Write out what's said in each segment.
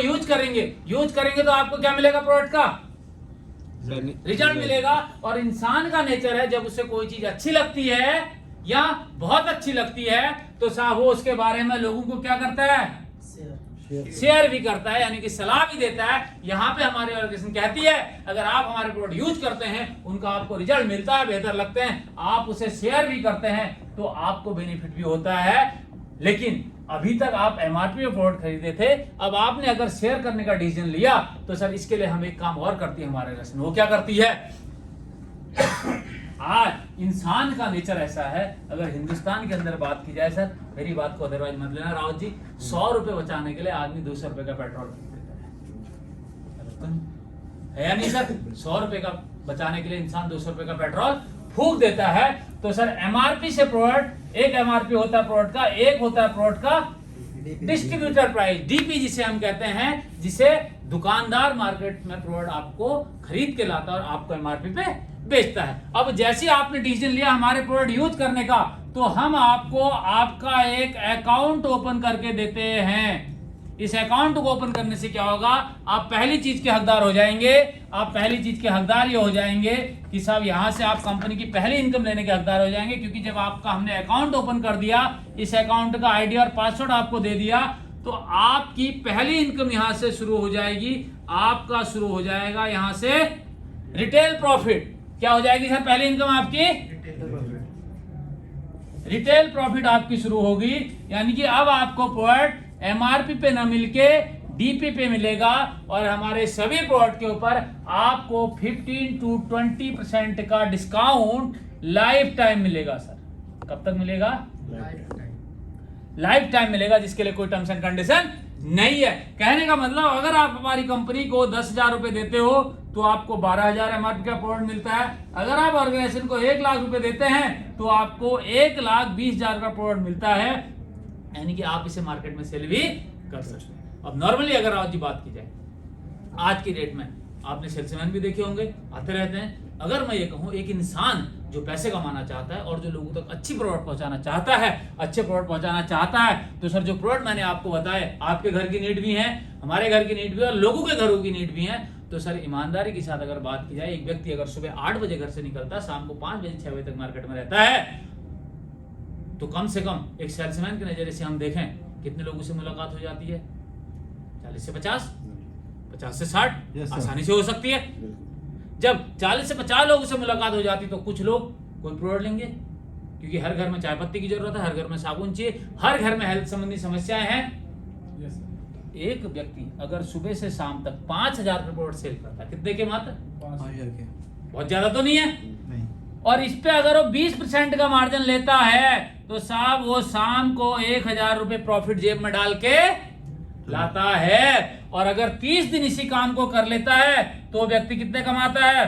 Use करेंगे तो आपको क्या मिलेगा? प्रोडक्ट का रिजल्ट मिलेगा। और इंसान का नेचर है, जब उसे कोई चीज अच्छी लगती है या बहुत अच्छी लगती है तो साहब वो उसके बारे में लोगों को क्या करता है? शेयर भी करता है, यानी कि सलाह भी देता है। यहाँ पे हमारी ऑर्गेनाइजेशन कहती है अगर आप हमारे प्रोडक्ट यूज करते हैं, उनका आपको रिजल्ट मिलता है, बेहतर लगते हैं, आप उसे शेयर भी करते हैं तो आपको बेनिफिट भी होता है। लेकिन अभी तक आप एमआरपी में प्रोडक्ट खरीदे थे, अब आपने अगर शेयर करने का डिसीजन लिया तो सर इसके लिए हम एक काम और करती है हमारे ऑर्गेनाइजेशन। वो क्या करती है? आज इंसान का नेचर ऐसा है, अगर हिंदुस्तान के अंदर बात की जाए, सर मेरी बात को अदरवाइज मत लेना रावत जी, 100 रुपए बचाने के लिए आदमी 200 रुपए का पेट्रोल है या नहीं सर? 100 रुपए का बचाने के लिए इंसान 200 रुपए का पेट्रोल फूंक देता है। तो सर एमआरपी से प्रोडक्ट, एक एमआरपी होता है प्रोडक्ट का, एक होता है प्रोडक्ट का डिस्ट्रीब्यूटर प्राइस, डीपी जिसे हम कहते हैं, जिसे दुकानदार मार्केट में प्रोडक्ट आपको खरीद के लाता है और आपको एमआरपी पे बेचता है। अब जैसे आपने डिसीजन लिया हमारे प्रोडक्ट यूज करने का, तो हम आपको आपका एक अकाउंट ओपन करके देते हैं। इस अकाउंट को ओपन करने से क्या होगा? आप पहली चीज के हकदार हो जाएंगे। आप पहली चीज के हकदार ये हो जाएंगे कि साहब यहां से आप कंपनी की पहली इनकम लेने के हकदार हो जाएंगे, क्योंकि जब आपका हमने अकाउंट ओपन कर दिया, इस अकाउंट का आईडी और पासवर्ड आपको दे दिया, तो आपकी पहली इनकम यहां से शुरू हो जाएगी। आपका शुरू हो जाएगा यहां से रिटेल प्रॉफिट। क्या हो जाएगी सर? पहली इनकम आपकी रिटेल प्रॉफिट आपकी शुरू होगी, यानी कि अब आपको प्रोडक्ट एमआरपी पे ना मिलके डीपी पे मिलेगा और हमारे सभी प्रोडक्ट के ऊपर आपको 15 to 20% का डिस्काउंट लाइफ टाइम मिलेगा। सर कब तक मिलेगा? लाइफ टाइम मिलेगा, जिसके लिए कोई टर्म्स एंड कंडीशन नहीं है। कहने का मतलब अगर आप हमारी कंपनी को 10,000 रुपए देते हो तो आपको 12,000 एमआरपी का प्रोडक्ट मिलता है। अगर आप ऑर्गेनाइजेशन को 1 लाख रुपए देते हैं तो आपको 1,20,000 का प्रोडक्ट मिलता है, यानी कि आप इसे मार्केट में सेल भी कर सकते हैं। अब नॉर्मली अगर आज की बात की जाए, आज की डेट में आपने सेल्समैन भी देखे होंगे, आते रहते हैं। अगर मैं ये कहूं एक इंसान जो पैसे कमाना चाहता है और जो लोगों तक अच्छी प्रोडक्ट पहुंचाना चाहता है, अच्छे प्रोडक्ट पहुंचाना चाहता है, तो सर जो प्रोडक्ट मैंने आपको बताए, आपके घर की नीड भी है, हमारे घर की नीड भी है और लोगों के घरों की नीड भी है। तो सर ईमानदारी के साथ अगर बात की जाए, एक व्यक्ति अगर सुबह 8 बजे घर से निकलता है, शाम को 5 बजे 6 बजे तक मार्केट में रहता है, तो कम से कम एक सेल्समैन के नजरिए से हम देखें कितने लोगों से मुलाकात हो जाती है? 40 से 50, 50 से 60 आसानी से हो सकती है। जब 40 से 50 लोगों से मुलाकात हो जाती तो कुछ लोग कोई प्रोडक्ट लेंगे, क्योंकि हर घर में चाय पत्ती की जरूरत है, हर घर में साबुन चाहिए, हर घर में हेल्थ संबंधी समस्याएं हैं। एक व्यक्ति अगर सुबह से शाम तक 5,000 रुपए प्रोडक्ट सेल करता है, कितने के? मात्र 5,000 के। बहुत ज्यादा तो नहीं है? नहीं। और इस पे अगर वो 20% का मार्जिन लेता है तो साहब वो शाम को 1,000 रुपए प्रॉफिट जेब में डाल के लाता है। और अगर 30 दिन इसी काम को कर लेता है तो व्यक्ति कितने कमाता है?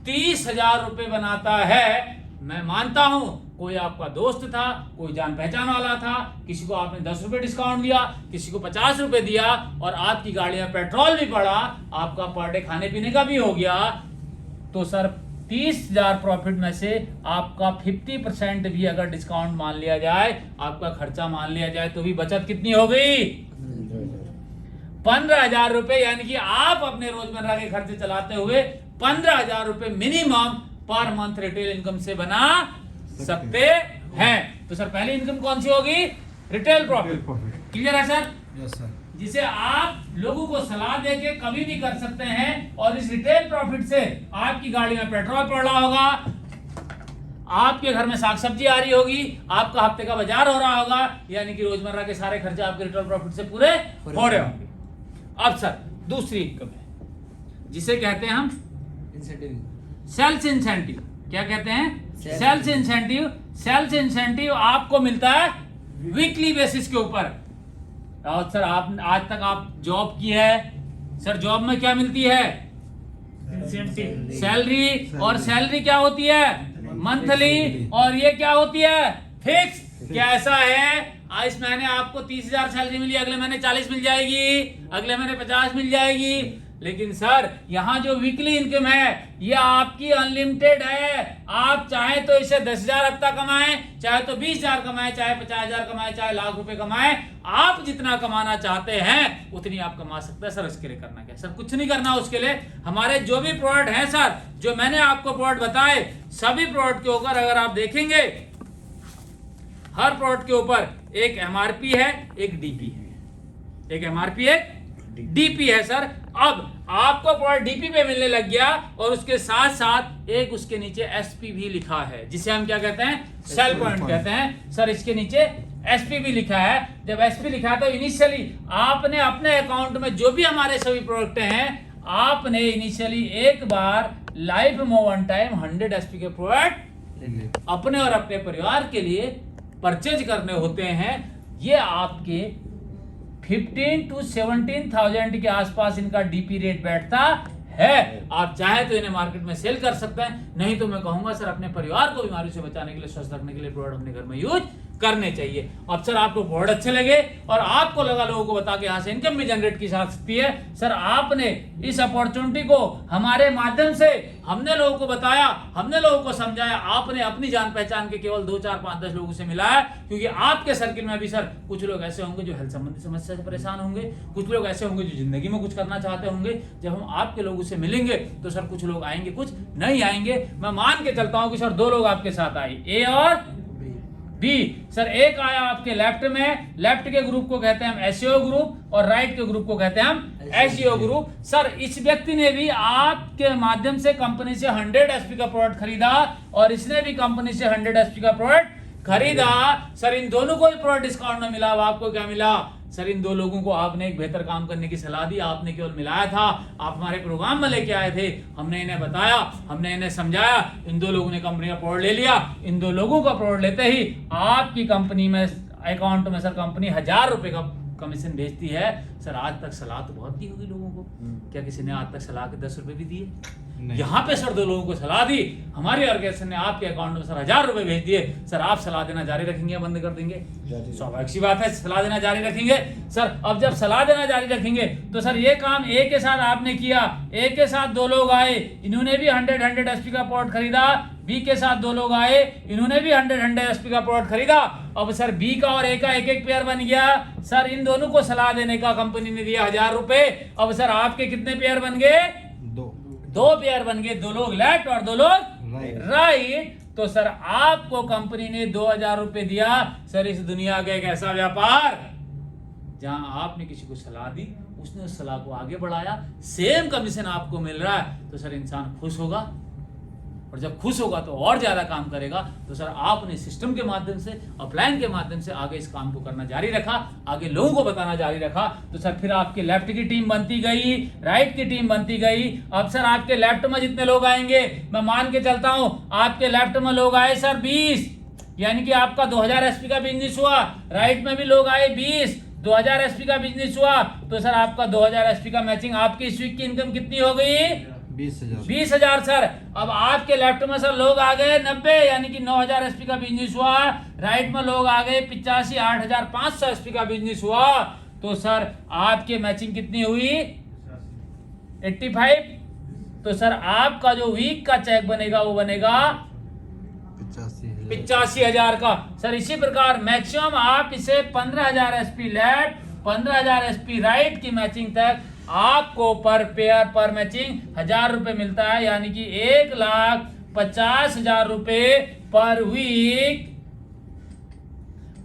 30,000 रुपए बनाता है। मैं मानता हूं कोई आपका दोस्त था, कोई जान पहचान वाला था, किसी को आपने 10 रुपए डिस्काउंट दिया, किसी को 50 रुपए दिया और आपकी गाड़ी में पेट्रोल भी पड़ा, आपका पर डे खाने पीने का भी हो गया, तो सर 30,000 प्रॉफिट में से आपका 50% भी अगर डिस्काउंट मान लिया जाए, आपका खर्चा मान लिया जाए, तो भी बचत कितनी हो गई? 15,000 रुपए। यानी कि आप अपने रोजमर्रा के खर्चे चलाते हुए 15,000 रुपए minimum per month retail income से बना सकते हैं। तो सर पहली इनकम कौन सी होगी? Retail profit. क्लियर है सर? Yes sir. जिसे आप लोगों को सलाह देके कभी भी कर सकते हैं। और इस रिटेल प्रॉफिट से आपकी गाड़ी में पेट्रोल पड़ रहा होगा, आपके घर में साग सब्जी आ रही होगी, आपका हफ्ते का बाजार हो रहा होगा, यानी कि रोजमर्रा के सारे खर्चे आपके रिटेल प्रॉफिट से पूरे हो रहे होंगे। अब सर दूसरी इनकम है जिसे कहते हैं हम इंसेंटिव, सेल्स इंसेंटिव। क्या कहते हैं? Sales incentive. सेल्स इंसेंटिव आपको मिलता है वीकली बेसिस के ऊपर। और सर आप आज तक आप जॉब की है, सर जॉब में क्या मिलती है? सैलरी। और सैलरी क्या होती है? मंथली। और ये क्या होती है? फिक्स। क्या ऐसा है इस महीने आपको 30,000 सैलरी मिली, अगले महीने 40 मिल जाएगी, अगले महीने 50 मिल जाएगी? लेकिन सर यहाँ जो वीकली इनकम है ये आपकी अनलिमिटेड है। आप चाहे तो इसे 10,000 हफ्ता कमाएं, चाहे तो 20,000 कमाएं, चाहे 50,000 कमाएं, चाहे लाख रुपए कमाएं, आप जितना कमाना चाहते हैं उतनी आप कमा सकते हैं। सर इसके लिए करना क्या? सर कुछ नहीं करना। उसके लिए हमारे जो भी प्रोडक्ट हैं सर, जो मैंने आपको प्रोडक्ट बताए, सभी प्रोडक्ट के ऊपर अगर आप देखेंगे, हर प्रोडक्ट के ऊपर एक एमआरपी है, एक डीपी है, एक एमआरपी है, डीपी है सर। अब आपको प्रोडक्ट डीपी पे मिलने लग गया और उसके साथ साथ एक उसके नीचे एसपी भी लिखा है, जिसे हम क्या कहते हैं? सेल पॉइंट कहते हैं सर। इसके नीचे एसपी भी लिखा है। जब एसपी लिखा है तो इनिशियली आपने अपने अकाउंट में जो भी हमारे सभी प्रोडक्ट हैं, आपने इनिशियली एक बार लाइफ में वन टाइम 100 एसपी के प्रोडक्ट अपने और अपने परिवार के लिए परचेज करने होते हैं। ये आपके 15 to 17,000 के आसपास इनका डीपी रेट बैठता है। आप चाहे तो इन्हें मार्केट में सेल कर सकते हैं, नहीं तो मैं कहूंगा सर अपने परिवार को बीमारी से बचाने के लिए, स्वस्थ रखने के लिए प्रोडक्ट अपने घर में यूज करने चाहिए। अब सर आपको प्रोडक्ट अच्छे लगे और आपको लगा लोगों को बता के यहाँ से इनकम भी जनरेट की जा सकती है, सर आपने इस अपॉर्चुनिटी को हमारे माध्यम से हमने लोगों को बताया, हमने लोगों को समझाया, आपने अपनी जान पहचान के केवल 2, 4, 5, 10 लोगों से मिला है। क्योंकि आपके सर्किल में भी सर कुछ लोग ऐसे होंगे जो हेल्थ संबंधी समस्या से परेशान होंगे, कुछ लोग ऐसे होंगे जो जिंदगी में कुछ करना चाहते होंगे। जब हम आपके लोगों से मिलेंगे तो सर कुछ लोग आएंगे, कुछ नहीं आएंगे। मैं मान के चलता हूं कि सर 2 लोग आपके साथ आए, ए और बी। सर एक आया आपके लेफ्ट में, लेफ्ट के ग्रुप को कहते हैं हम एसईओ ग्रुप और राइट के ग्रुप को कहते हैं हम एसईओ ग्रुप। सर इस व्यक्ति ने भी आपके माध्यम से कंपनी से 100 एसपी का प्रोडक्ट खरीदा और इसने भी कंपनी से 100 एसपी का प्रोडक्ट खरीदा। सर इन दोनों को भी प्रोडक्ट डिस्काउंट में मिला। आपको क्या मिला? सर इन 2 लोगों को आपने एक बेहतर काम करने की सलाह दी, आपने केवल मिलाया था, आप हमारे प्रोग्राम में लेके आए थे, हमने इन्हें बताया, हमने इन्हें समझाया, इन 2 लोगों ने कंपनी का प्रोडक्ट ले लिया। इन 2 लोगों का प्रोडक्ट लेते ही आपकी कंपनी में अकाउंट में सर कंपनी 1,000 रुपए का कमीशन भेजती है। सर आज तक सलाह तो बहुत दी होगी लोगों को, क्या किसी ने आज तक सलाह के 10 रुपए भी दिए? यहाँ पे सर 2 लोगों को सलाह दी, हमारी ऑर्गेनाइजेशन ने आपके अकाउंट में सर 1,000 रुपए भेज दिए। सर आप सलाह देना जारी रखेंगे या बंद कर देंगे? स्वाभाविक सी बात है, सलाह देना जारी रखेंगे। सर अब जब सलाह देना जारी रखेंगे तो सर ये काम ए के साथ आपने किया, ए के साथ 2 लोग आए, इन्होंने भी 100 एसपी का प्रोडक्ट खरीदा। बी के साथ 2 लोग आए, इन्होंने भी 100 एसपी का प्रोडक्ट खरीदा। अब सर बी का और ए का एक पेयर बन गया। सर इन दोनों को सलाह देने का कंपनी ने दिया 1,000 रुपए। अब सर आपके कितने पेयर बन गए? 2 पेयर बन गए, 2 लोग लेफ्ट और 2 लोग राइट। तो सर आपको कंपनी ने 2,000 रुपए दिया। सर इस दुनिया का एक ऐसा व्यापार जहां आपने किसी को सलाह दी, उसने उस सलाह को आगे बढ़ाया, सेम कमीशन आपको मिल रहा है, तो सर इंसान खुश होगा और जब खुश होगा तो और ज्यादा काम करेगा। तो सर आपने सिस्टम के माध्यम से, अपलाइन के माध्यम से आगे इस काम को करना जारी रखा, आगे लोगों को बताना जारी रखा। तो सर फिर आपके लेफ्ट की टीम बनती गई, राइट की टीम बनती गई। अब सर आपके लेफ्ट में जितने लोग आएंगे, मैं मान के चलता हूं आपके लेफ्ट में लोग आए सर 20, यानी कि आपका 2,000 एसपी का बिजनेस हुआ। राइट में भी लोग आए 20, 2,000 एसपी का बिजनेस हुआ। तो सर आपका 2,000 एसपी का मैचिंग, आपकी इस वीक की इनकम कितनी हो गई? 20,000 सर। अब आपके लेफ्ट में सर लोग आ गए 90, यानी कि 9,000 एसपी का बिजनेस हुआ। राइट में लोग आ गए 85, 8,500 एसपी का बिजनेस हुआ। तो सर आपके मैचिंग कितनी हुई? 85। तो सर आपका जो वीक का चेक बनेगा वो बनेगा 85,000 का। सर इसी प्रकार मैक्सिमम आप इसे 15,000 एसपी लेफ्ट, 15,000 एसपी राइट की मैचिंग तक आपको पर पेयर पर मैचिंग 1,000 रुपए मिलता है, यानी कि 1,50,000 रुपए पर वीक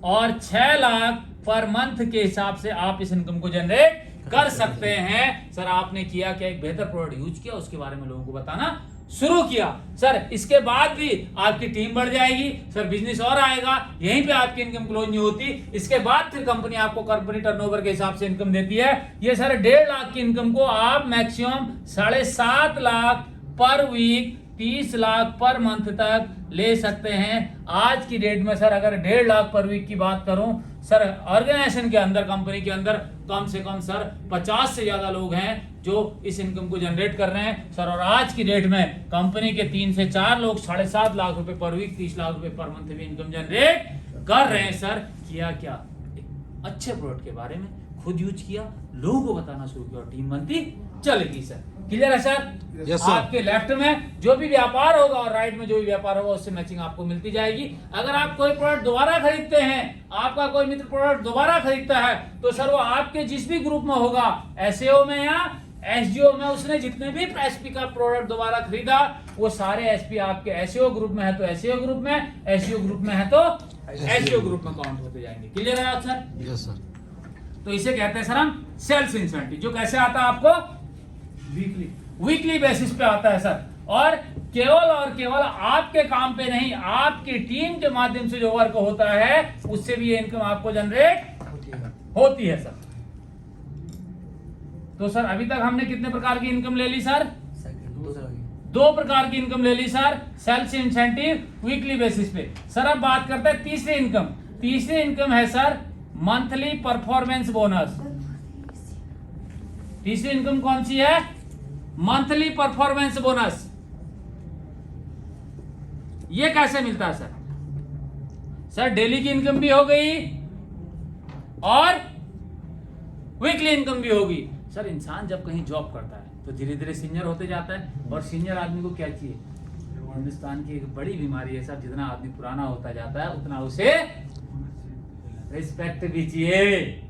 और 6 लाख पर मंथ के हिसाब से आप इस इनकम को जनरेट कर सकते हैं। सर आपने किया क्या? एक बेहतर प्रोडक्ट यूज किया, उसके बारे में लोगों को बताना शुरू किया। सर इसके बाद भी आपकी टीम बढ़ जाएगी, सर बिजनेस और आएगा, यहीं पे आपकी इनकम क्लोज नहीं होती। इसके बाद फिर कंपनी आपको कंपनी टर्नओवर के हिसाब से इनकम देती है। ये सर 1.5 लाख की इनकम को आप मैक्सिमम 7.5 लाख पर वीक, 30 लाख पर मंथ तक ले सकते हैं। आज की डेट में सर अगर 1.5 लाख पर वीक की बात करूं, सर ऑर्गेनाइजेशन के अंदर, कंपनी के अंदर कम से कम सर 50 से ज्यादा लोग हैं जो इस इनकम को जनरेट कर रहे हैं सर। और आज की डेट में कंपनी के 3 से 4 लोग 7.5 लाख रुपए पर वीक, 30 लाख रुपए पर मंथ भी इनकम जनरेट कर रहे हैं। सर किया क्या? एक अच्छे प्रोडक्ट के बारे में, खुद यूज किया, लोगों को बताना शुरू किया और टीम बनती चलेगी सर। क्लियर है सर? Yes sir. आपके लेफ्ट में जो भी व्यापार होगा और राइट में जो भी व्यापार होगा उससे मैचिंग आपको मिलती जाएगी। अगर आप कोई प्रोडक्ट दोबारा खरीदते हैं, आपका कोई मित्र प्रोडक्ट दोबारा खरीदता है, तो सर वो आपके जिस भी ग्रुप में होगा, एसएओ में या एसजीओ में, उसने जितने भी एसपी का प्रोडक्ट दोबारा खरीदा वो सारे एसपी आपके एसईओ ग्रुप में है तो एसईओ ग्रुप में, एसईओ ग्रुप में है तो एसईओ ग्रुप में काउंट होते जाएंगे। क्लियर है आप सर? Yes sir. तो इसे कहते हैं सर हम सेल्स इंसेंटिव, जो कैसे आता है आपको वीकली बेसिस पे आता है सर, और केवल आपके काम पे नहीं, आपकी टीम के माध्यम से जो वर्क होता है उससे भी ये इनकम आपको जनरेट होती है सर। तो सर अभी तक हमने कितने प्रकार की इनकम ले ली सर? 2 प्रकार की इनकम ले ली sir, sales incentive weekly basis पे। सर अब बात करते हैं तीसरी इनकम। तीसरी इनकम है सर मंथली परफॉर्मेंस बोनस। तीसरी इनकम कौन सी है? Monthly performance bonus. ये कैसे मिलता है सर? सर डेली की इनकम भी हो गई और वीकली इनकम भी होगी। सर इंसान जब कहीं जॉब करता है तो धीरे धीरे सीनियर होते जाता है, और सीनियर आदमी को क्या चाहिए? हिंदुस्तान की एक बड़ी बीमारी है सर, जितना आदमी पुराना होता जाता है उतना उसे रिस्पेक्ट भी चाहिए,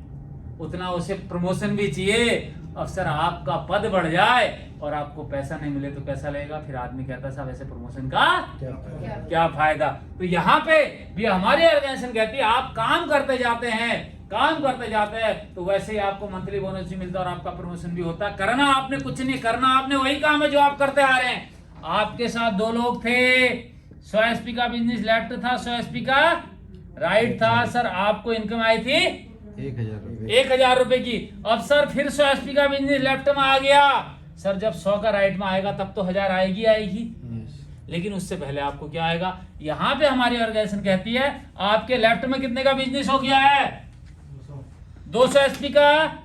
उतना उसे प्रमोशन भी चाहिए। अब सर आपका पद बढ़ जाए और आपको पैसा नहीं मिले तो कैसा लगेगा? फिर आदमी कहता है साहब ऐसे प्रमोशन का क्या फायदा? तो यहाँ पे भी हमारी ऑर्गेनाइजेशन कहती है आप काम करते जाते हैं तो वैसे ही आपको मंथली बोनस भी मिलता है और आपका प्रमोशन भी होता है। करना आपने कुछ नहीं, करना आपने वही काम है जो आप करते आ रहे हैं। आपके साथ 2 लोग थे, 100 एसपी का बिजनेस लेफ्ट था, 100 एसपी का राइट था। सर आपको इनकम आई थी 1000 रुपए की। अब सर फिर 100 एसपी का बिजनेस लेफ्ट में आ गया। सर जब 100 का राइट में आएगा तब तो 1000 आएगी। लेकिन उससे पहले आपको क्या आएगा? यहाँ पे हमारी ऑर्गेनाइजेशन कहती है आपके लेफ्ट में कितने का बिजनेस हो गया है? 200 एसपी का,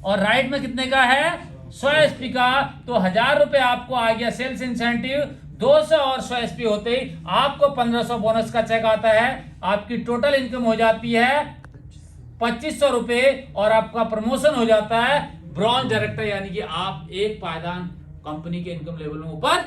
और राइट में कितने का है? 100 एसपी का। तो 1000 रुपए आपको आ गया सेल्स इंसेंटिव। 200 और 100 एसपी होते ही आपको 1500 बोनस का चेक आता है। आपकी टोटल इनकम हो जाती है 2500 रुपए, और आपका प्रमोशन हो जाता है ब्रॉन्ज डायरेक्टर, यानी कि आप एक पायदान कंपनी के इनकम लेवल में ऊपर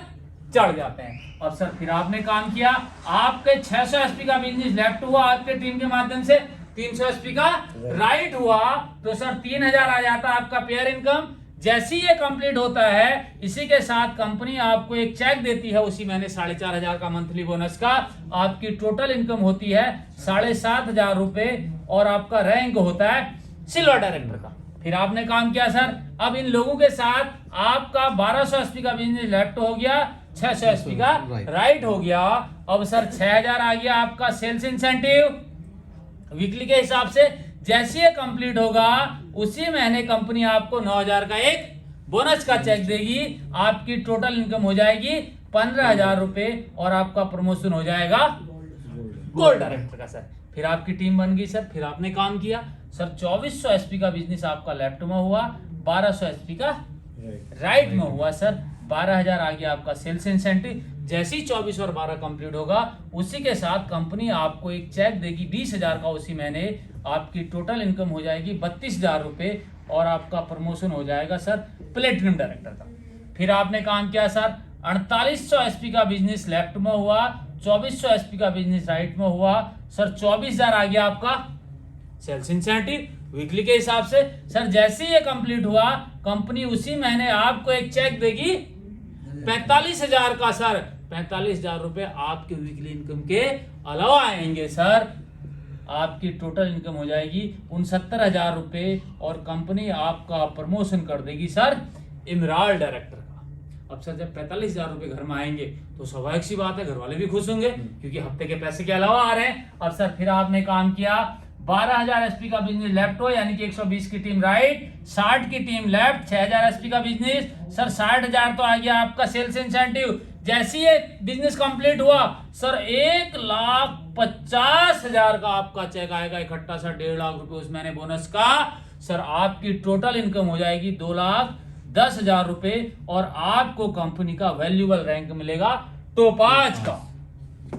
चढ़ जाते हैं। और सर फिर आपने काम किया, आपके 600 एसपी का बिजनेस लेफ्ट हुआ आपके टीम के माध्यम से, 300 एसपी का राइट हुआ, तो सर 3000 आ जाता है आपका पेयर इनकम। जैसे ये कंप्लीट होता है इसी के साथ कंपनी आपको एक चेक देती है उसी महीने 4500 का मंथली बोनस का। आपकी टोटल इनकम होती है 7500 रुपए, और आपका रैंक होता है सिल्वर डायरेक्टर का। फिर आपने काम किया सर, अब इन लोगों के साथ आपका 1200 एसपी का बिजनेस लेफ्ट हो गया, 600 एसपी का राइट हो गया। अब सर 6000 आ गया आपका सेल्स इंसेंटिव वीकली के हिसाब से। जैसे ये कंप्लीट होगा उसी महीने कंपनी आपको 9000 का एक बोनस का चेक देगी। आपकी टोटल इनकम हो जाएगी 15000 रुपए, और आपका प्रमोशन हो जाएगा गोल्ड डायरेक्टर का सर। फिर आपकी टीम बन गई सर। फिर आपने काम किया सर, 2400 एसपी का बिजनेस आपका लेफ्ट में हुआ, 1200 एसपी का राइट में हुआ सर। 12000 आ गया आपका सेल्स इंसेंटिव। जैसे ही 24 और 12 कंप्लीट होगा उसी के साथ कंपनी आपको एक चेक देगी 20000 का उसी महीने। आपकी टोटल इनकम हो जाएगी 32000 रुपए, और आपका प्रमोशन हो जाएगा सर प्लेटिनम डायरेक्टर का। फिर आपने काम किया सर, 4800 एसपी का बिजनेस लेफ्ट में हुआ, 2400 एसपी का बिजनेस राइट में हुआ सर। 24000 आ गया आपका सेल्स इंसेंटिव वीकली के हिसाब से। सर जैसे ही ये कंप्लीट हुआ कंपनी उसी महीने आपको एक चेक देगी 45000 का सर। 45000 रुपए आपके वीकली इनकम के अलावा आएंगे सर। आपकी टोटल इनकम हो जाएगी 69000 रुपए, और कंपनी आपका प्रमोशन कर देगी सर इमराल डायरेक्टर का। अब सर जब 45000 रुपए घर में आएंगे तो स्वाभाविक सी बात है घर वाले भी खुश होंगे, क्योंकि हफ्ते के पैसे के अलावा आ रहे हैं। और सर फिर आपने काम किया, 12000 एसपी का बिजनेस लेफ्ट हो, यानी कि 120 की टीम राइट, 60 की टीम लेफ्ट, 6000 एसपी का बिजनेस सर। 60000 तो आ गया आपका सेल्स इंसेंटिव। जैसे ये बिजनेस कंप्लीट हुआ सर 1,50,000 का आपका चेक आएगा इकट्ठा सर, 1.5 लाख रुपए उस महीने बोनस का। सर आपकी टोटल इनकम हो जाएगी 2,10,000 रुपए, और आपको कंपनी का वैल्यूएबल रैंक मिलेगा टोपाज का।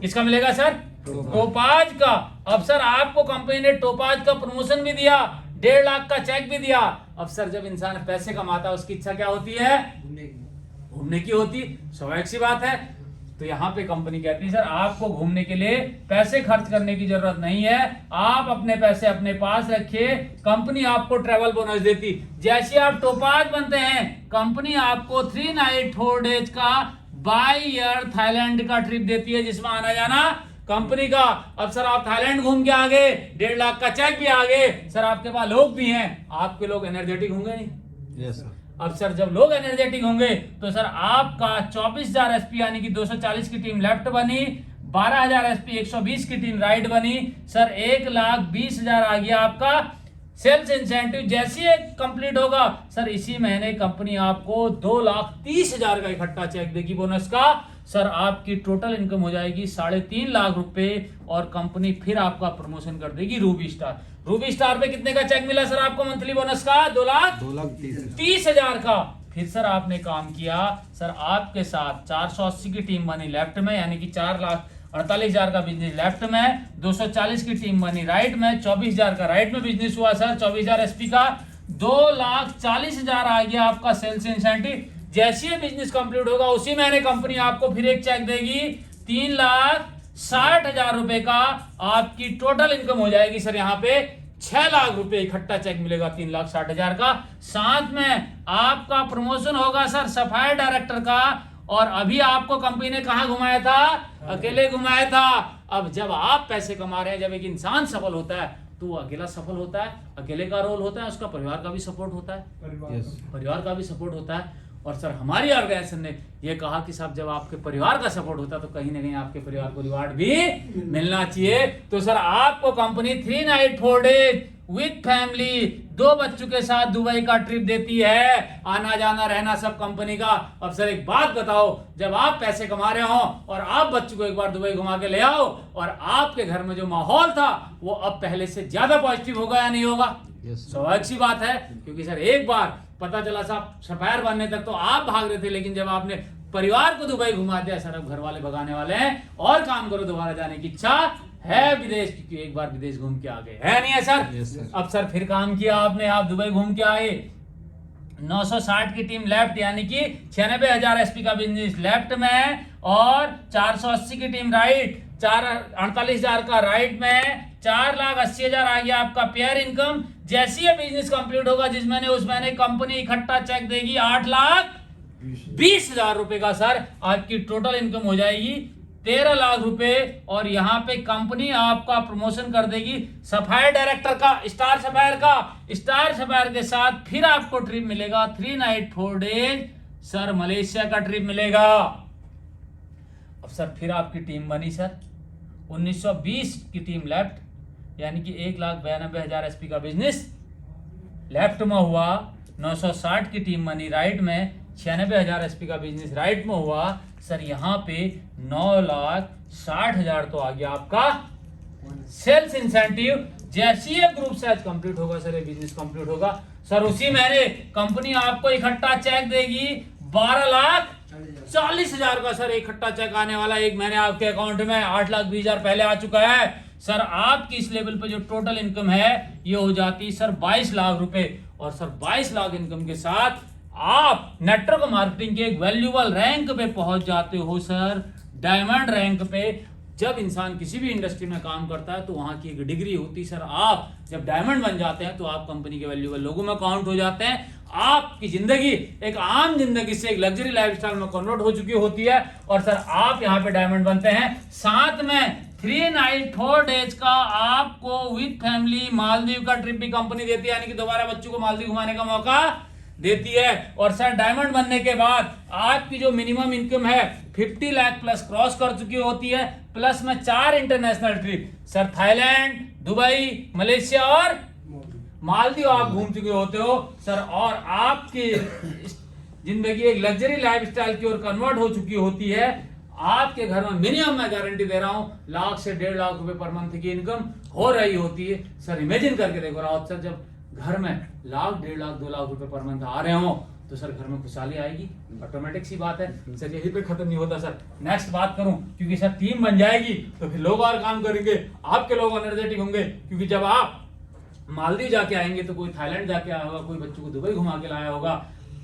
किसका मिलेगा सर? टोपाज का। अब सर आपको कंपनी ने टोपाज का प्रमोशन भी दिया 1.5 लाख का चेक भी दिया। अब सर जब इंसान पैसे कमाता है उसकी इच्छा क्या होती है? घूमने की होती, स्वाभाविक सी बात है। तो यहाँ पे कंपनी कहती है सर आपको घूमने के लिए पैसे खर्च करने की जरूरत नहीं है, आप अपने पैसे अपने पास रखिए, कंपनी आपको ट्रैवल बोनस देती। जैसे आप टोपाज बनते हैं, कंपनी आपको 3 नाइट 4 डेज का बाय ईयर थाईलैंड का ट्रिप देती है, जिसमें आना जाना कंपनी का। अब सर आप थाईलैंड घूम के आ गए, 1.5 लाख का चेक भी आ गए, सर आपके पास लोग भी हैं, आपके लोग एनर्जेटिक होंगे नहीं? Yes sir. अब सर जब लोग एनर्जेटिक होंगे तो सर आपका 24,000 एसपी यानी कि 240 की टीम लेफ्ट बनी, 12,000 एसपी 120 की टीम राइट बनी, सर 1,20,000 आ गया आपका सेल्स इंसेंटिव। जैसे ही कंप्लीट होगा सर इसी महीने कंपनी आपको 2,30,000 का इकट्ठा चेक देगी बोनस का। सर आपकी टोटल इनकम हो जाएगी 3.5 लाख रुपए और कंपनी फिर आपका प्रमोशन कर देगी रूबी स्टार। रूबी स्टार पे कितने का चेक मिला सर आपको मंथली बोनस का? 2,30,000 का। फिर सर आपने काम किया, सर आपके साथ 480 की टीम बनी लेफ्ट में यानी कि 4,48,000 का बिजनेस लेफ्ट में, 240 की टीम बनी राइट में, 24,000 का राइट में बिजनेस हुआ सर, 24,000 एसपी का, 2,40,000 आ गया आपका सेल्स इंसेंटिव। जैसे ही बिजनेस कंप्लीट होगा उसी महीने कंपनी आपको फिर एक चेक देगी 3,60,000 रुपए का। आपकी टोटल इनकम हो जाएगी सर यहाँ पे 6 लाख रुपए इकट्ठा चेक मिलेगा 3,60,000 का। साथ में आपका प्रमोशन होगा सर सफायर डायरेक्टर का। और अभी आपको कंपनी ने कहा घुमाया था? अकेले घुमाया था। अब जब आप पैसे कमा रहे हैं, जब एक इंसान सफल होता है तो वो अकेला सफल होता है, अकेले का रोल होता है, उसका परिवार का भी सपोर्ट होता है, परिवार का भी सपोर्ट होता है। और सर हमारी ऑर्गेनाइजेशन ने ये कहा कि साहब जब आपके परिवार का सपोर्ट होता है तो कहीं ना कहीं आपके परिवार को रिवार्ड भी मिलना चाहिए। तो सर आपको company 3 night 4 days with family 2 बच्चों के साथ दुबई का ट्रिप देती है, आना जाना रहना सब कंपनी का। अब सर एक बात बताओ, जब आप पैसे कमा रहे हो और आप बच्चों को एक बार दुबई घुमा के ले आओ और आपके घर में जो माहौल था वो अब पहले से ज्यादा पॉजिटिव होगा या नहीं होगा? स्वाभाविक सी बात है, क्योंकि सर एक बार पता चला साहब सफायर बनने तक तो आप भाग रहे थे, लेकिन जब आपने परिवार को दुबई घुमा दिया सर अब घर वाले भगाने वाले हैं और काम करो, दोबारा जाने की इच्छा है विदेश, क्योंकि एक बार विदेश घूम के आ गए, है नहीं है सर? yes, अब सर फिर काम किया आपने, आप दुबई घूम के आए, 960 की टीम लेफ्ट यानी कि 96,000 एसपी का बिजनेस लेफ्ट में और 480 की टीम राइट, 48,000 का राइट में, 4,80,000 आ गया आपका पेयर इनकम। जैसे ही बिजनेस कंप्लीट होगा जिस महीने उस महीने कंपनी इकट्ठा चेक देगी 8,20,000 रुपए का। सर आपकी टोटल इनकम हो जाएगी 13 लाख रुपए और यहाँ पे कंपनी आपका प्रमोशन कर देगी सफायर डायरेक्टर का, स्टार सफायर का। स्टार सफायर के साथ फिर आपको ट्रिप मिलेगा 3 नाइट 4 डेज सर मलेशिया का ट्रिप मिलेगा। अब सर फिर आपकी टीम बनी सर 1920 की टीम लेफ्ट यानी कि 1,92,000 एसपी का बिजनेस लेफ्ट में हुआ, 960 की टीम बनी राइट में, 96,000 एसपी का बिजनेस राइट में हुआ। सर यहाँ पे 9,60,000 तो आ गया आपका सेल्स इंसेंटिव। जैसे ही ग्रुप साइज कंप्लीट होगा सर, ये बिजनेस कंप्लीट होगा सर, उसी महीने कंपनी आपको इकट्ठा चेक देगी 12,40,000 का सर इकट्ठा चेक आने वाला। एक महीने आपके अकाउंट में 8,20,000 पहले आ चुका है सर। आपकी इस लेवल पे जो टोटल इनकम है ये हो जाती सर 22 लाख रुपए। और सर 22 लाख इनकम के साथ आप नेटवर्क मार्केटिंग के एक वैल्यूएबल रैंक पे पहुंच जाते हो सर, डायमंड रैंक पे। जब इंसान किसी भी इंडस्ट्री में काम करता है तो वहां की एक डिग्री होती सर। आप जब डायमंड बन जाते हैं तो आप कंपनी के वैल्यूएबल लोगों में काउंट हो जाते हैं। आपकी जिंदगी एक आम जिंदगी से एक लग्जरी लाइफस्टाइल में कन्वर्ट हो चुकी होती है और सर आप यहाँ पे डायमंड बनते हैं। साथ में 3 नाइट 4 डेज का आपको विद फैमिली मालदीव का ट्रिप भी कंपनी देती है, यानी कि दोबारा बच्चों को मालदीव घुमाने का मौका देती है। और सर डायमंड बनने के बाद आपकी जो मिनिमम इनकम है 50 लाख प्लस क्रॉस कर चुकी होती है, प्लस में 4 international trip sir, Thailand, Dubai, Malaysia और मालदीव आप घूम चुके होते हो सर। और आपकी जिंदगी एक लग्जरी लाइफस्टाइल की ओर कन्वर्ट हो चुकी होती है। आपके घर में मिनिमम मैं गारंटी दे रहा हूं 1 से 1.5 लाख रुपए पर मंथ की इनकम हो रही होती है सर। इमेजिन करके देखो राउत सर, जब घर में 1,00,000, 1.5 लाख, 2 लाख रुपए पर मंथ आ रहे हो तो सर घर में खुशहाली आएगी, ऑटोमेटिक सी बात है सर। यही पे खत्म नहीं होता सर। नेक्स्ट बात करूं, क्योंकि सर टीम बन जाएगी तो फिर लोग और काम करेंगे, आपके लोग एनर्जेटिक होंगे, क्योंकि जब आप मालदीव जाके आएंगे तो कोई थाईलैंड जाके आया होगा, कोई बच्चों को दुबई घुमा के लाया होगा,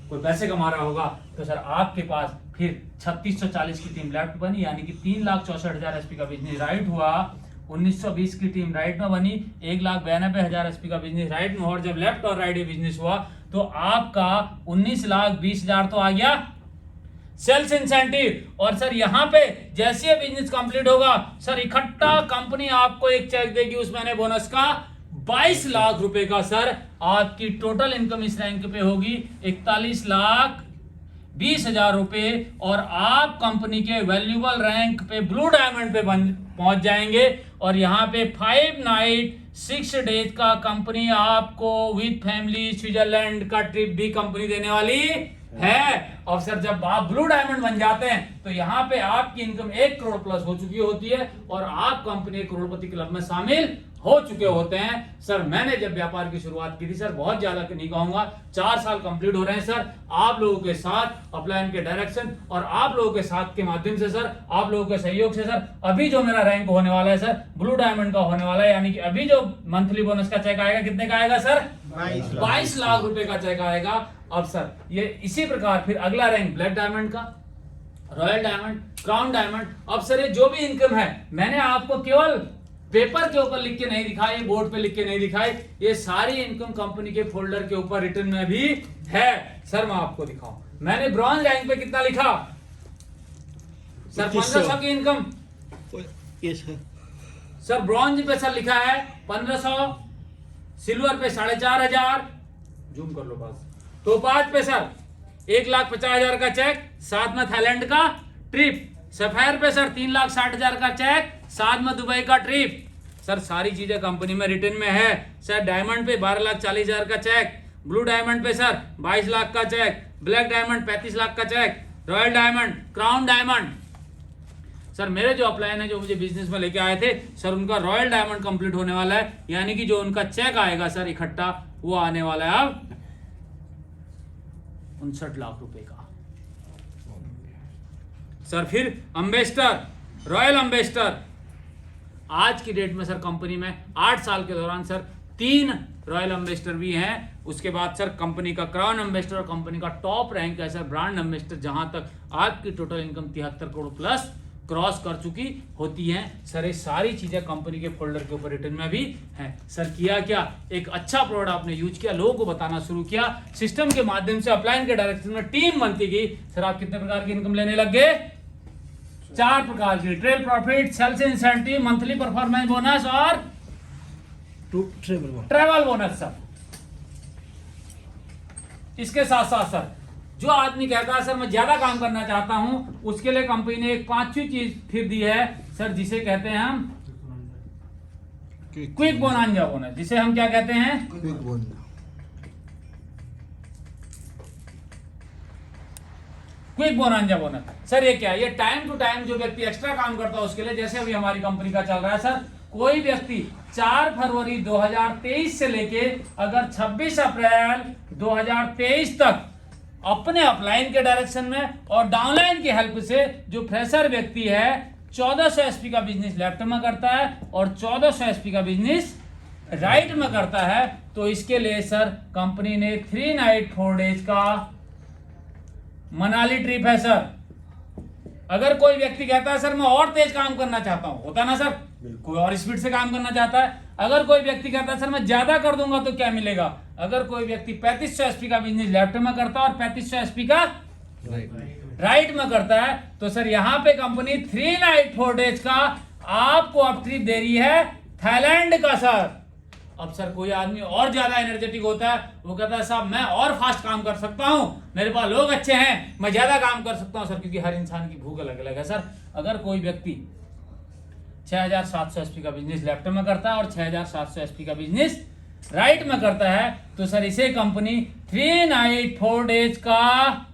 कोई पैसे कमा रहा होगा, तो सर आपके पास फिर 3640 की टीम लेफ्ट बनी, यानी कि 3,64,000 एसपी का बिजनेस राइट हुआ। 1920 की टीम राइट में बनी, 1,92,000 एसपी का बिजनेस राइट में, और जब लेफ्ट और राइट बिजनेस हुआ तो आपका 19,20,000 तो आ गया सेल्स इंसेंटिव। और सर यहाँ पे जैसे ये बिजनेस कंप्लीट होगा सर, इकट्ठा कंपनी आपको एक चेक देगी उस महीने बोनस का 22 लाख रुपए का। सर आपकी टोटल इनकम इस रैंक पे होगी 41,20,000 रुपए, और आप कंपनी के वैल्यूएबल रैंक पे ब्लू डायमंड पे पहुंच जाएंगे। और यहाँ पे 5 नाइट 6 डेज का कंपनी आपको विद फैमिली स्विट्जरलैंड का ट्रिप भी कंपनी देने वाली है। और सर जब आप ब्लू डायमंड बन जाते हैं तो यहाँ पे आपकी इनकम 1 करोड़ प्लस हो चुकी होती है, और आप कंपनी करोड़पति क्लब में शामिल हो चुके होते हैं। सर मैंने जब व्यापार की शुरुआत की थी सर, बहुत ज्यादा नहीं कहूंगा, 4 साल कंप्लीट हो रहे हैं सर, आप लोगों के साथ अपलाइन के डायरेक्शन और आप लोगों के साथ के माध्यम से सर, आप लोगों के सहयोग से सर, अभी जो मेरा रैंक होने वाला है सर ब्लू डायमंड का होने वाला है, यानी कि अभी जो मंथली बोनस का चेक आएगा कितने का आएगा सर? 22 लाख रुपए का चेक आएगा। अब सर ये इसी प्रकार फिर अगला रैंक ब्लैक डायमंड का, रॉयल डायमंड, क्राउन डायमंड। अब सर ये जो भी इनकम है मैंने आपको केवल पेपर के ऊपर लिख के नहीं दिखाई, बोर्ड पे लिख के नहीं दिखाई, ये सारी इनकम कंपनी के फोल्डर के ऊपर रिटर्न में भी है। सर मैं आपको दिखाऊं, मैंने ब्रॉन्ज रैंक पे कितना लिखा सर? 1500 की इनकम। सर ब्रॉन्ज पे सर लिखा है 1500, सिल्वर पे 4,500, जूम कर लो पास, तो 5 पे सर 1,50,000 का चेक, साथ में थाईलैंड का ट्रिप। सफेयर पे सर 3,60,000 का चेक, साथ में दुबई का ट्रिप। सर सारी चीजें कंपनी में रिटर्न में है। सर डायमंड पे 12,40,000 का चेक, ब्लू डायमंड पे सर 22 लाख का चेक, ब्लैक डायमंड 35 लाख का check, royal diamond, crown diamond. Sir मेरे जो अपलाइन है जो मुझे बिजनेस में लेके आए थे सर, उनका रॉयल डायमंड कंप्लीट होने वाला है, यानी कि जो उनका चेक आएगा सर इकट्ठा वो आने वाला है अब 59 लाख रुपए का। सर फिर एम्बेसडर, रॉयल एम्बेसडर, आज की डेट में सर कंपनी में 8 साल के दौरान सर 3 रॉयल एम्बेसडर भी हैं। उसके बाद सर कंपनी का क्राउन एम्बेसडर और कंपनी का टॉप रैंक है सर ब्रांड एम्बेसडर, जहां तक आपकी total income 73 crore plus cross कर चुकी होती हैं। सर ये सारी चीजें कंपनी के फोल्डर के ऊपर रिटर्न में भी हैं। सर किया क्या, एक अच्छा प्रोडक्ट आपने यूज किया, लोगों को बताना शुरू किया, सिस्टम के माध्यम से अपलाइन के डायरेक्शन में टीम बनती गई। सर आप कितने प्रकार की इनकम लेने लग गए? 4 प्रकार की, trail profit, sales incentive, monthly performance bonus और ट्रेवल बोनस। सर इसके साथ साथ सर जो आदमी कहता है सर मैं ज्यादा काम करना चाहता हूं, उसके लिए कंपनी ने एक 5वीं चीज फिर दी है सर, जिसे कहते हैं हम क्विक बोनांजा बोनस, जिसे हम क्या कहते हैं? Quick bonanza bonus. सर ये क्या है? ये टाइम टू टाइम जो व्यक्ति एक्स्ट्रा काम करता है उसके लिए, जैसे अभी हमारी कंपनी का चल रहा है सर, कोई व्यक्ति 4 फरवरी 2023 से लेके अगर 26 अप्रैल 2023 तक अपने अपलाइन के डायरेक्शन में और डाउनलाइन की हेल्प से जो फ्रेशर व्यक्ति है 1400 एसपी का बिजनेस लेफ्ट में करता है और 1400 एसपी का बिजनेस राइट में करता है, तो इसके लिए सर कंपनी ने 3 नाइट 4 डेज का मनाली ट्रिप है। सर अगर कोई व्यक्ति कहता है सर मैं और तेज काम करना चाहता हूं, होता ना सर, कोई और स्पीड से काम करना चाहता है। अगर कोई व्यक्ति कहता है सर मैं ज्यादा कर दूंगा तो क्या मिलेगा? अगर कोई व्यक्ति 3500 एसपी का बिजनेस लेफ्ट में करता है और 3500 एसपी का राइट में करता है, तो सर यहां पे कंपनी 3 नाइट 4 डेज का आपको अब ट्रिप दे रही है थाईलैंड का। सर अब सर कोई आदमी और ज्यादा एनर्जेटिक होता है, वो कहता है साहब मैं और फास्ट काम कर सकता हूं, मेरे पास लोग अच्छे हैं, मैं ज्यादा काम कर सकता हूं। सर क्योंकि हर इंसान की भूख अलग अलग है। सर अगर कोई व्यक्ति 6700 एसपी का बिजनेस लेफ्ट में करता है और 6700 एसपी का बिजनेस राइट में करता है, तो सर इसे कंपनी 3 नाइट 4 डेज का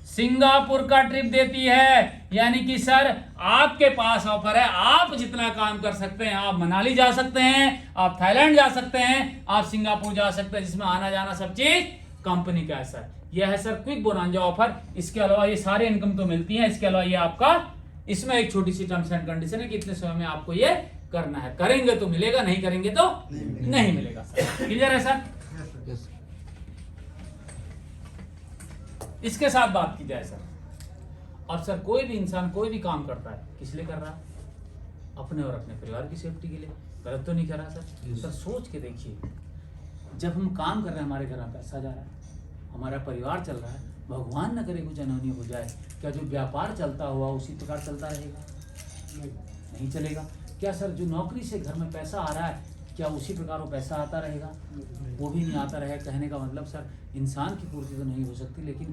सिंगापुर का ट्रिप देती है। यानी कि सर आपके पास ऑफर है, आप जितना काम कर सकते हैं, आप मनाली जा सकते हैं, आप थाईलैंड जा सकते हैं, आप सिंगापुर जा सकते हैं, जिसमें आना जाना सब चीज कंपनी का है। सर यह है सर क्विक बोनांजा ऑफर। इसके अलावा ये सारे इनकम तो मिलती है, इसके अलावा ये आपका इसमें एक छोटी सी टर्म्स एंड कंडीशन है कि इतने समय में आपको ये करना है। करेंगे तो मिलेगा, नहीं करेंगे तो नहीं मिलेगा। सर क्लियर है सर? इसके साथ बात की जाए सर, अब सर कोई भी इंसान कोई भी काम करता है किस लिए कर रहा है? अपने और अपने परिवार की सेफ्टी के लिए। गलत तो नहीं कर रहा सर? सर सोच के देखिए, जब हम काम कर रहे हैं हमारे घर में पैसा जा रहा है, हमारा परिवार चल रहा है, भगवान न करे कुछ अनहोनी हो जाए, क्या जो व्यापार चलता हुआ उसी प्रकार चलता रहेगा? नहीं चलेगा। क्या सर जो नौकरी से घर में पैसा आ रहा है, क्या उसी प्रकार वो पैसा आता रहेगा? वो भी नहीं आता रहेगा। कहने का मतलब सर, इंसान की पूर्ति तो नहीं हो सकती, लेकिन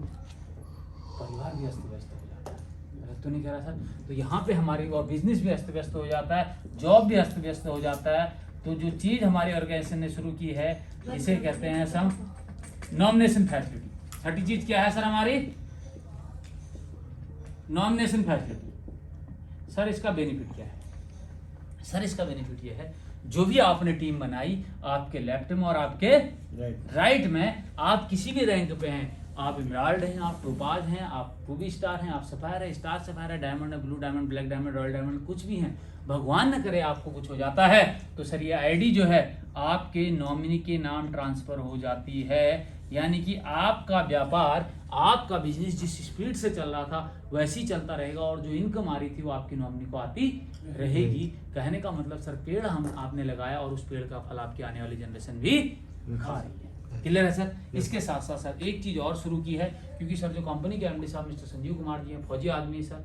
परिवार भी अस्त व्यस्त हो जाता है। गलत तो नहीं कह रहा सर? तो यहाँ पे हमारी और बिजनेस भी अस्त व्यस्त हो जाता है, जॉब भी अस्त व्यस्त हो जाता है। तो जो चीज़ हमारी ऑर्गेनाइजेशन ने शुरू की है, इसे कहते हैं सम नॉमिनेशन फैसिलिटी। छठी चीज क्या है सर हमारी? Nomination facility. सर इसका बेनिफिट क्या है? सर इसका बेनिफिट ये है, जो भी आपने टीम बनाई, आपके लेफ्ट में और आपके राइट में, आप किसी भी रैंक पे हैं, आप इमराल्ड हैं, आप टोपाज हैं, आप रूबी स्टार हैं, आप सफायर है, स्टार सफायर है, डायमंड है, blue diamond, black diamond, royal diamond, कुछ भी हैं, भगवान न करे आपको कुछ हो जाता है तो सर ये आईडी जो है आपके नॉमिनी के नाम ट्रांसफर हो जाती है। यानी कि आपका व्यापार, आपका बिजनेस जिस स्पीड से चल रहा था वैसे ही चलता रहेगा, और जो इनकम आ रही थी वो आपकी नॉमिनी को आती रहेगी। कहने का मतलब सर, पेड़ हम आपने लगाया और उस पेड़ का फल आपकी आने वाली जनरेशन भी खा रही है। क्लियर है सर? इसके साथ साथ सर एक चीज और शुरू की है, क्योंकि सर जो कंपनी के एमडी साहब मिस्टर संजीव कुमार जी हैं, फौजी आदमी सर,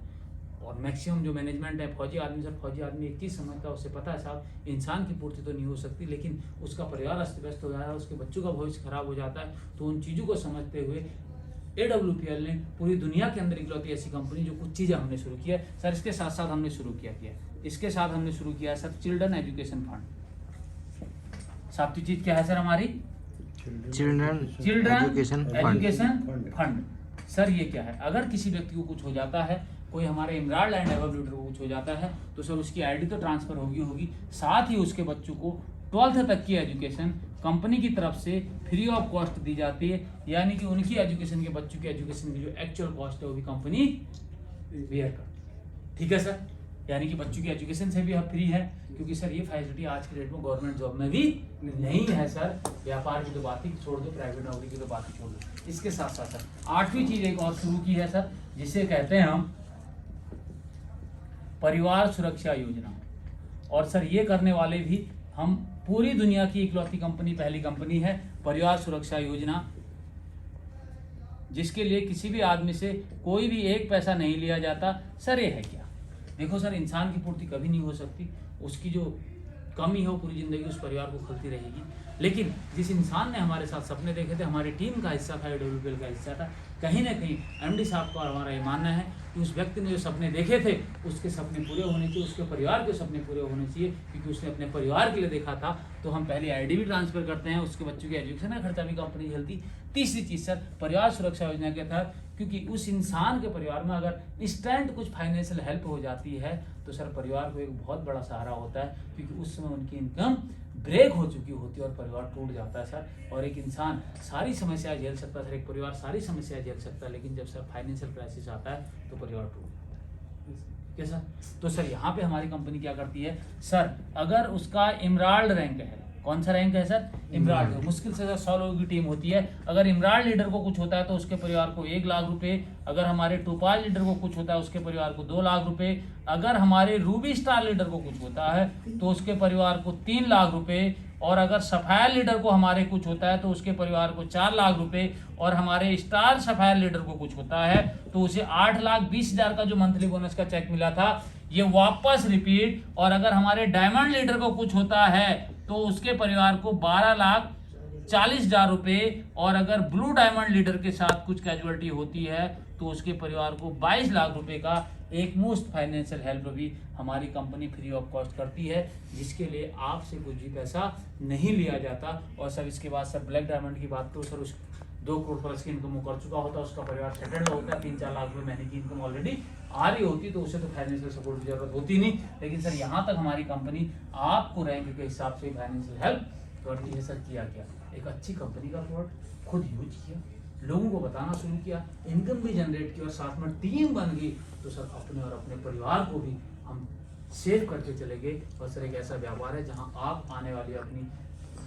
और मैक्सिमम जो मैनेजमेंट है फौजी आदमी। सर फौजी आदमी एक चीज़ समझता है, उसे पता है साहब, इंसान की पूर्ति तो नहीं हो सकती, लेकिन उसका परिवार अस्त व्यस्त हो जाता है, उसके बच्चों का भविष्य खराब हो जाता है। तो उन चीज़ों को समझते हुए AWPL ने पूरी दुनिया के अंदर इकलौती ऐसी कंपनी जो कुछ चीज़ें हमने शुरू किया है सर। इसके साथ साथ हमने शुरू किया इसके साथ हमने शुरू किया सर चिल्ड्रन एजुकेशन फंड। सातवीं चीज क्या है सर हमारी? Children education fund. सर ये क्या है? अगर किसी व्यक्ति को कुछ हो जाता है, कोई हमारे इमराल्ड एंड एबव लीडर को कुछ हो जाता है, तो सर उसकी आईडी तो ट्रांसफर होगी, साथ ही उसके बच्चों को 12th तक की एजुकेशन कंपनी की तरफ से फ्री ऑफ कॉस्ट दी जाती है। यानी कि उनकी एजुकेशन के बच्चों की एजुकेशन की जो एक्चुअल कॉस्ट है वो भी कंपनी बेयर करती। ठीक है सर? यानी कि बच्चों की एजुकेशन से भी अब फ्री है, क्योंकि सर ये फैसिलिटी आज के डेट में गवर्नमेंट जॉब में भी नहीं है सर। व्यापार की तो बात ही छोड़ दो, प्राइवेट नौकरी की तो बात ही छोड़ दो। इसके साथ साथ सर 8वीं चीज एक और शुरू की है सर, जिसे कहते हैं हम परिवार सुरक्षा योजना। और सर ये करने वाले भी हम पूरी दुनिया की इकलौती कंपनी, पहली कंपनी है परिवार सुरक्षा योजना, जिसके लिए किसी भी आदमी से कोई भी एक पैसा नहीं लिया जाता। सर ये है क्या? देखो सर, इंसान की पूर्ति कभी नहीं हो सकती, उसकी जो कमी हो पूरी जिंदगी उस परिवार को खलती रहेगी। लेकिन जिस इंसान ने हमारे साथ सपने देखे थे, हमारी टीम का हिस्सा था, AWPL का हिस्सा था, कहीं ना कहीं MD साहब का हमारा ये मानना है कि उस व्यक्ति ने जो सपने देखे थे उसके सपने पूरे होने चाहिए, उसके परिवार के सपने पूरे होने चाहिए, क्योंकि उसने अपने परिवार के लिए देखा था। तो हम पहले आईडी भी ट्रांसफर करते हैं, उसके बच्चों के एजुकेशन का खर्चा भी कंपनी झेलती। तीसरी चीज सर परिवार सुरक्षा योजना के तहत, क्योंकि उस इंसान के परिवार में अगर इंस्टेंट कुछ फाइनेंशियल हेल्प हो जाती है तो सर परिवार को एक बहुत बड़ा सहारा होता है, क्योंकि उस समय उनकी इनकम ब्रेक हो चुकी होती है और परिवार टूट जाता है सर। और एक इंसान सारी समस्याएं झेल सकता है सर, एक परिवार सारी समस्याएं झेल सकता है, लेकिन जब सर फाइनेंशियल क्राइसिस आता है तो परिवार टूट जाता है। क्या सर? तो सर यहाँ पे हमारी कंपनी क्या करती है सर, अगर उसका इमराल्ड रैंक है, कौन सा रैंक है सर? इमराल्ड। मुश्किल से 100 लोगों की टीम होती है, अगर इमराल्ड लीडर को कुछ होता है तो उसके परिवार को 1 लाख रुपए, अगर हमारे टोपाज लीडर को कुछ होता है उसके परिवार को 2 लाख रुपए, अगर हमारे रूबी स्टार लीडर को कुछ होता है तो उसके परिवार को 3 लाख रुपए, और अगर सफायर लीडर को हमारे कुछ होता है तो उसके परिवार को 4 लाख रुपए, और हमारे स्टार सफायर लीडर को कुछ होता है तो उसे 8,20,000 का जो मंथली बोनस का चेक मिला था ये वापस रिपीट। और अगर हमारे डायमंड लीडर को कुछ होता है तो उसके परिवार को 12,40,000 रुपए, और अगर ब्लू डायमंड लीडर के साथ कुछ कैजुअलिटी होती है तो उसके परिवार को 22 लाख रुपए का एक मुफ्त फाइनेंशियल हेल्प भी हमारी कंपनी फ्री ऑफ कॉस्ट करती है, जिसके लिए आपसे कुछ भी पैसा नहीं लिया जाता। और सर इसके बाद सर ब्लैक डायमंड की बात तो सर उस 2 करोड़ प्लस की इनकम कर चुका होता है, उसका परिवार सेटल्ड होता है, 3-4 लाख रुपए महीने की इनकम ऑलरेडी आ रही होती, तो उसे तो फाइनेंशियल सपोर्ट की जरूरत होती नहीं। लेकिन सर यहाँ तक हमारी कंपनी आपको रैंक के हिसाब से फाइनेंशियल हेल्प करती है। सर किया क्या? एक अच्छी कंपनी का प्रोडक्ट खुद यूज किया, लोगों को बताना शुरू किया, इनकम भी जनरेट की, और साथ में टीम बन गई। तो सर अपने और अपने परिवार को भी हम सेव करके चले गए। और सर एक ऐसा व्यापार है जहां आप आने वाली अपनी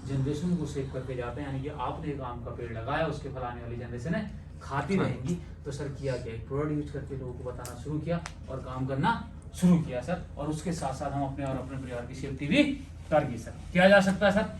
जनरेशन को सेव करके जाते हैं, यानी कि आपने एक आम का पेड़ लगाया, उसके फल आने वाली जनरेशन है खाती रहेंगी। तो सर किया क्या, एक प्रोडक्ट यूज करके लोगों को बताना शुरू किया और काम करना शुरू किया सर। और उसके साथ साथ हम अपने और अपने परिवार की सेफ्टी भी कर गई सर। किया जा सकता है सर?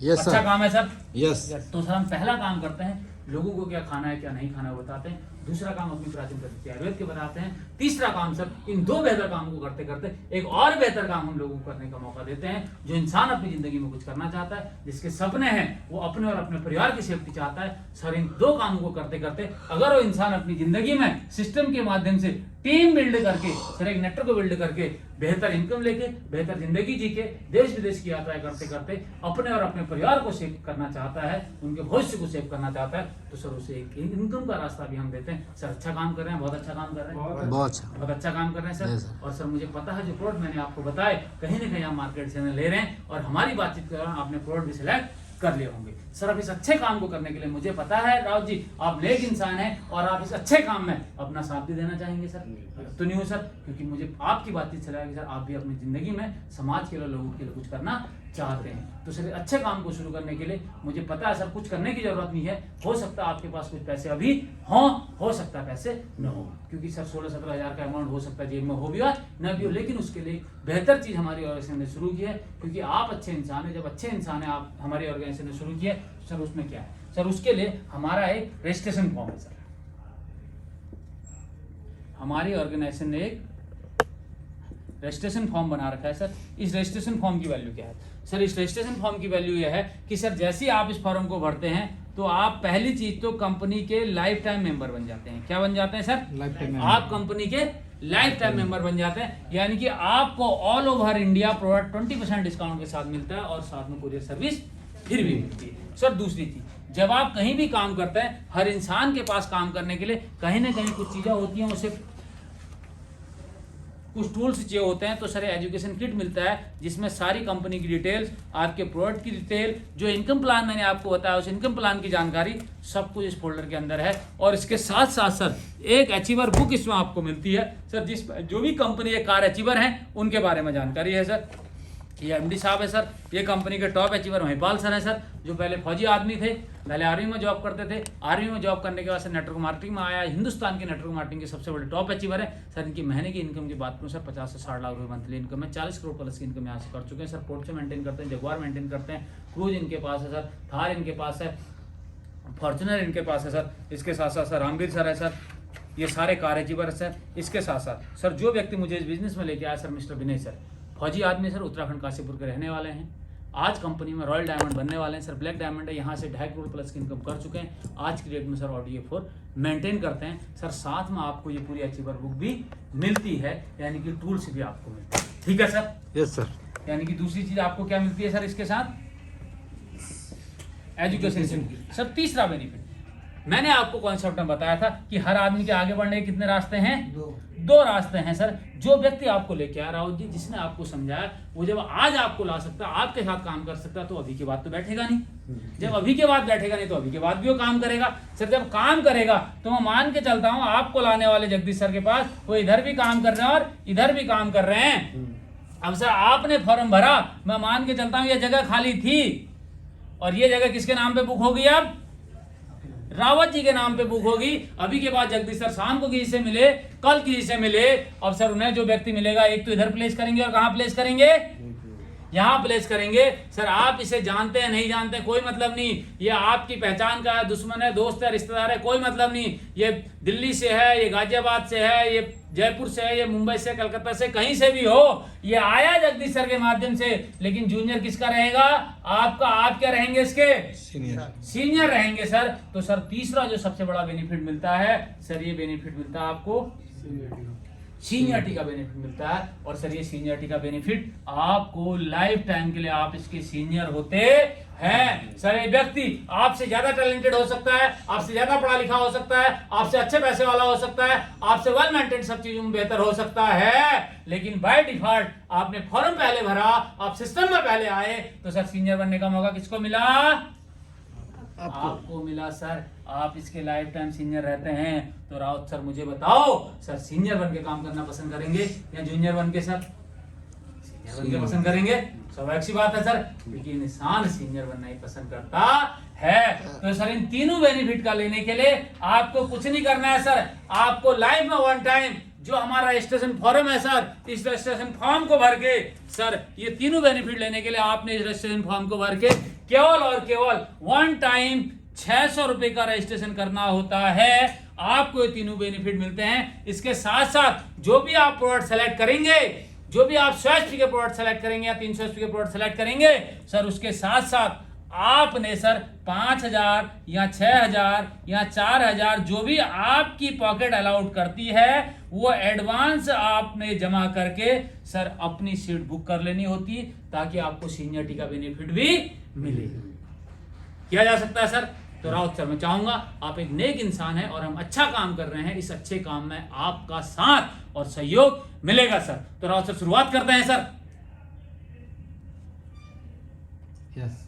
यस अच्छा काम है सर। यस। तो सर हम पहला काम करते हैं, लोगों को क्या खाना है क्या नहीं खाना है बताते हैं। दूसरा काम अपनी प्राचीन पद्धति आयुर्वेद के बताते हैं। तीसरा काम सर, इन दो बेहतर कामों को करते करते एक और बेहतर काम हम लोगों को करने का मौका देते हैं। जो इंसान अपनी जिंदगी में कुछ करना चाहता है, जिसके सपने हैं, वो अपने और अपने परिवार की सेफ्टी चाहता है सर, इन दो कामों को करते करते अगर वो इंसान अपनी जिंदगी में सिस्टम के माध्यम से टीम बिल्ड करके सर, एक नेटवर्क को बिल्ड करके बेहतर इनकम लेके बेहतर जिंदगी जी के देश विदेश की यात्राएं करते करते अपने और अपने परिवार को सेव करना चाहता है, उनके भविष्य को सेव करना चाहता है, तो सर उसे एक इनकम का रास्ता भी हम देते हैं। सर अच्छा काम कर रहे हैं, बहुत अच्छा काम कर रहे हैं, बहुत अच्छा काम कर रहे हैं सर। और सर मुझे पता है जो प्रोडक्ट मैंने आपको बताए कहीं ना कहीं आप मार्केट से ले रहे हैं और हमारी बातचीत के दौरान आपने प्रोडक्ट भी सिलेक्ट कर लिए होंगे। सर अब इस अच्छे काम को करने के लिए मुझे पता है राव जी आप नेक इंसान हैं और आप इस अच्छे काम में अपना साथ भी देना चाहेंगे सर। तो नहीं हो सर, क्योंकि मुझे आपकी बातचीत से लगा कि सर आप भी अपनी जिंदगी में समाज के लिए, लोगों के लिए कुछ करना चाहते हैं। तो सर अच्छे काम को शुरू करने के लिए मुझे पता है सर कुछ करने की जरूरत नहीं है। हो सकता है आपके पास कुछ पैसे अभी हो सकता है पैसे न हो, क्योंकि सर 16-17 हज़ार का अमाउंट हो सकता है जेब में हो भी और न भी हो, लेकिन उसके लिए बेहतर चीज हमारी ऑर्गेनाइजेशन ने शुरू की है। क्योंकि आप अच्छे इंसान है, जब अच्छे इंसान है आप हमारी ऑर्गेनाइजेशन ने शुरू किया है। सर उसमें क्या है सर, उसके लिए हमारा एक रजिस्ट्रेशन फॉर्म है सर। हमारी ऑर्गेनाइजेशन ने एक रजिस्ट्रेशन फॉर्म बना रखा है सर। इस रजिस्ट्रेशन फॉर्म की वैल्यू क्या है सर? इस रजिस्ट्रेशन फॉर्म की वैल्यू यह है कि सर जैसे ही आप इस फॉर्म को भरते हैं तो आप पहली चीज तो कंपनी के लाइफ टाइम मेंबर बन जाते हैं। क्या बन जाते हैं सर? आप कंपनी के लाइफ टाइम मेंबर बन जाते हैं, यानी कि आपको all over India product 20% discount के साथ मिलता है और साथ में कुरियर सर्विस फिर भी मिलती है सर। दूसरी चीज, जब आप कहीं भी काम करते हैं, हर इंसान के पास काम करने के लिए कहीं ना कहीं कुछ चीजें होती हैं, उसे कुछ टूल्स चाहिए होते हैं। तो सर एजुकेशन किट मिलता है जिसमें सारी कंपनी की डिटेल्स, आपके प्रोडक्ट की डिटेल, जो इनकम प्लान मैंने आपको बताया उस इनकम प्लान की जानकारी सब कुछ इस फोल्डर के अंदर है। और इसके साथ साथ सर एक अचीवर बुक इसमें आपको मिलती है सर, जिस जो भी कंपनी के कार अचीवर हैं उनके बारे में जानकारी है सर। ये एमडी साहब है सर, ये कंपनी के टॉप अचीवर महिपाल सर है सर, जो पहले फौजी आदमी थे, पहले आर्मी में जॉब करते थे। आर्मी में जॉब करने के बाद सर नेटवर्क मार्केटिंग में आया, हिंदुस्तान के नेटवर्क मार्केटिंग के सबसे बड़े टॉप अचीवर है सर। इनकी महीने की इनकम की बात करूँ सर 50 से 60 लाख रुपए मंथली इनकम है, 40 करोड़ प्लस की इनकम यहाँ से कर चुके हैं सर। पोर्ट से मेंटेन करते हैं, जगुआर मेंटेन करते हैं, क्रूज इनके पास है सर, थार इनके पास है, फॉर्चुनर इनके पास है सर। इसके साथ साथ सर रामवीर सर है सर, ये सारे कार अचीवर है सर। इसके साथ साथ सर जो व्यक्ति मुझे इस बिजनेस में लेके आया सर, मिस्टर विनय सर, फौजी आदमी सर, उत्तराखंड काशीपुर के रहने वाले हैं। आज कंपनी में रॉयल डायमंड बनने वाले हैं सर, ब्लैक डायमंड है, यहाँ से 2.5 करोड़ प्लस की इनकम कर चुके हैं आज की डेट में सर। और ये 4 मेंटेन करते हैं सर। साथ में आपको ये पूरी अचीवर बुक भी मिलती है, यानी कि टूल्स भी आपको मिलते हैं। ठीक है सर? Yes sir. यानी कि दूसरी चीज आपको क्या मिलती है सर इसके साथ? Education sir. तीसरा बेनिफिट मैंने आपको कॉन्सेप्ट में बताया था कि हर आदमी के आगे बढ़ने के कितने रास्ते हैं? दो रास्ते हैं सर। जो व्यक्ति आपको लेके आ राहुल जी, जिसने आपको समझाया, वो जब आज आपको ला सकता है, आपके साथ काम कर सकता है, तो अभी के बाद तो बैठेगा नहीं। जब अभी के बाद बैठेगा नहीं तो अभी के बाद भी वो काम करेगा सर। जब काम करेगा तो मैं मान के चलता हूँ आपको लाने वाले जगदीश सर के पास, वो इधर भी काम कर रहे हैं और इधर भी काम कर रहे हैं। अब सर आपने फॉर्म भरा, मैं मान के चलता हूँ ये जगह खाली थी और ये जगह किसके नाम पे बुक होगी? अब रावत जी के नाम पे बुक होगी। अभी के बाद जगदीश सर शाम को किसी से मिले, कल किसी से मिले, और सर उन्हें जो व्यक्ति मिलेगा एक तो इधर प्लेस करेंगे और कहाँ प्लेस करेंगे? यहाँ प्लेस करेंगे सर। आप इसे जानते हैं नहीं जानते कोई मतलब नहीं, ये आपकी पहचान का है, दुश्मन है, दोस्त है, रिश्तेदार है, कोई मतलब नहीं। ये दिल्ली से है, ये गाजियाबाद से है, ये जयपुर से है, ये मुंबई से, कलकत्ता से, कहीं से भी हो, ये आया जगदीश सर के माध्यम से। लेकिन जूनियर किसका रहेगा? आपका। आप क्या रहेंगे? इसके सीनियर रहेंगे सर। तो सर तीसरा जो सबसे बड़ा बेनिफिट मिलता है सर, ये बेनिफिट मिलता है आपको सीनियरिटी का बेनिफिट मिलता है। और सर ये सीनियरिटी का बेनिफिट आपको लाइफ टाइम के लिए आप इसके सीनियर होते हैं सर। ये व्यक्ति आपसे ज्यादा टैलेंटेड हो सकता है, आपसे ज्यादा पढ़ा लिखा हो सकता है, आपसे अच्छे पैसे वाला हो सकता है, आपसे वेल मेंटेन सब चीजों में बेहतर हो सकता है, लेकिन बाय डिफॉल्ट आपने फॉर्म पहले भरा, आप सिस्टम में पहले आए, तो सर सीनियर बनने का मौका किसको मिला? आपको मिला सर। आप इसके लाइफ टाइम सीनियर रहते हैं। तो राउत सर मुझे बताओ सर, सीनियर बन के काम करना पसंद करेंगे या जूनियर बन के? सर क्या बन के पसंद करेंगे? स्वाभाविक सी बात है सर, क्योंकि इंसान सीनियर बनना ही पसंद करता है। तो सर इन तीनों बेनिफिट का लेने के लिए आपको कुछ नहीं करना है सर, आपको लाइफ में वन टाइम जो हमारा रजिस्ट्रेशन फॉर्म है सर, इस रजिस्ट्रेशन फॉर्म को भर के सर ये तीनों बेनिफिट लेने के लिए आपने इस रजिस्ट्रेशन फॉर्म को भर के केवल और केवल वन टाइम 600 रुपए का रजिस्ट्रेशन करना होता है। आपको ये तीनों बेनिफिट मिलते हैं। इसके साथ साथ जो भी आप प्रोडक्ट सेलेक्ट करेंगे, जो भी आप 100 HP के प्रोडक्ट सेलेक्ट करेंगे या 300 HP के प्रोडक्ट सेलेक्ट करेंगे सर, उसके साथ साथ आपने सर 5000 या 6000 या 4000 जो भी आपकी पॉकेट अलाउड करती है वो एडवांस आपने जमा करके सर अपनी सीट बुक कर लेनी होती, ताकि आपको सीनियरिटी का बेनिफिट भी मिले। किया जा सकता है सर। तो राउत सर मैं चाहूंगा, आप एक नेक इंसान है और हम अच्छा काम कर रहे हैं, इस अच्छे काम में आपका साथ और सहयोग मिलेगा सर। तो राउत सर शुरुआत करते हैं सर। यस